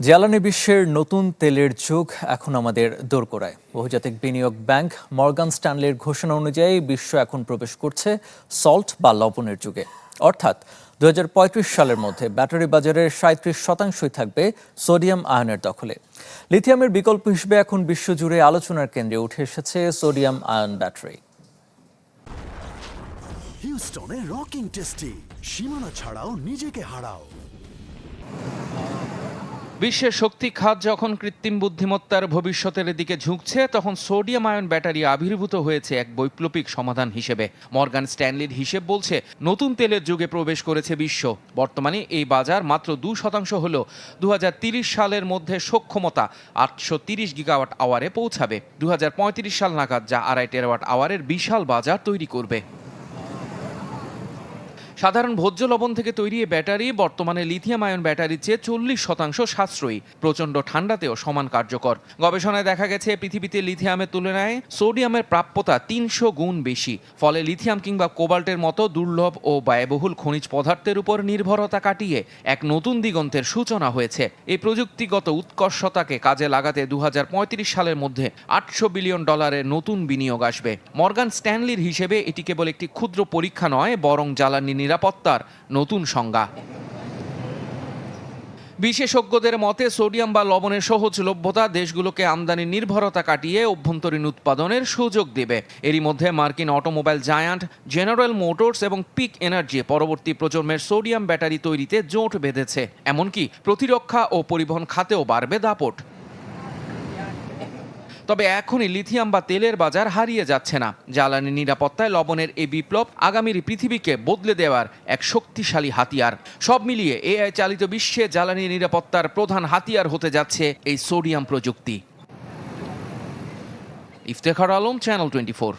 জ্বালানি বিশ্বের নতুন তেলের যুগ এখন আমাদের দোরগোড়ায়। বহুজাতিক বিনিয়োগ ব্যাংক মর্গান স্ট্যানলির ঘোষণা অনুযায়ী বিশ্ব এখন প্রবেশ করছে সল্ট বা লবণের যুগে। অর্থাৎ 2035 সালের মধ্যে ব্যাটারি বাজারের 37%ই থাকবে সোডিয়াম আয়নের দখলে। লিথিয়ামের বিকল্প হিসেবে এখন বিশ্বজুড়ে আলোচনার কেন্দ্রে উঠে এসেছে সোডিয়াম আয়ন ব্যাটারি। হিউস্টনে রকিং টেস্টি, সীমানা ছাড়াও নিজেকে হারাও। বিশ্বের শক্তি খাত যখন কৃত্রিম বুদ্ধিমত্তার ভবিষ্যতের দিকে ঝুঁকছে, তখন সোডিয়াম আয়ন ব্যাটারি আবির্ভূত হয়েছে এক বৈপ্লবিক সমাধান হিসেবে। মর্গান স্ট্যানলির হিসেব বলছে, নতুন তেলের যুগে প্রবেশ করেছে বিশ্ব। বর্তমানে এই বাজার মাত্র 2% হলেও 2030 সালের মধ্যে সক্ষমতা 830 গিগাওয়াট আওয়ারে পৌঁছাবে। 2035 সাল নাগাদ যা 2.5 টেরাওয়াট আওয়ারের বিশাল বাজার তৈরি করবে। সাধারণ ভোজ্য লবণ থেকে তৈরি এই ব্যাটারি বর্তমানে লিথিয়াম আয়ন ব্যাটারির চেয়ে 40% সাশ্রয়ী, প্রচণ্ড ঠান্ডাতেও সমান কার্যকর। গবেষণায় দেখা গেছে, পৃথিবীতে লিথিয়ামের তুলনায় সোডিয়ামের প্রাপ্যতা 300 গুণ বেশি। ফলে লিথিয়াম কিংবা কোবাল্টের মতো দুর্লভ ও ব্যয়বহুল খনিজ পদার্থের উপর নির্ভরতা কাটিয়ে এক নতুন দিগন্তের সূচনা হয়েছে। এই প্রযুক্তিগত উৎকর্ষতাকে কাজে লাগাতে 2035 সালের মধ্যে $800 বিলিয়ন নতুন বিনিয়োগ আসবে। মর্গান স্ট্যানলির হিসেবে এটি কেবল একটি ক্ষুদ্র পরীক্ষা নয়, বরং জ্বালানি নিরাপত্তার নতুন সংজ্ঞা। বিশেষজ্ঞদের মতে, সোডিয়াম বা লবণের সহজলভ্যতা দেশগুলোকে আমদানি নির্ভরতা কাটিয়ে অভ্যন্তরীণ উৎপাদনের সুযোগ দেবে। এরই মধ্যে মার্কিন অটোমোবাইল জায়ান্ট জেনারেল মোটরস এবং পিক এনার্জি পরবর্তী প্রজন্মের সোডিয়াম ব্যাটারি তৈরিতে জোট বেঁধেছে। এমনকি প্রতিরক্ষা ও পরিবহন খাতেও বাড়বে দাপট। তবে এখনই লিথিয়াম বা তেলের বাজার হারিয়ে যাচ্ছে না। জ্বালানি নিরাপত্তায় লবণের এই বিপ্লব আগামীর পৃথিবীকে বদলে দেওয়ার এক শক্তিশালী হাতিয়ার। সব মিলিয়ে এআই চালিত বিশ্বে জ্বালানি নিরাপত্তার প্রধান হাতিয়ার হতে যাচ্ছে এই সোডিয়াম প্রযুক্তি। ইফতেখার আলম, চ্যানেল 24।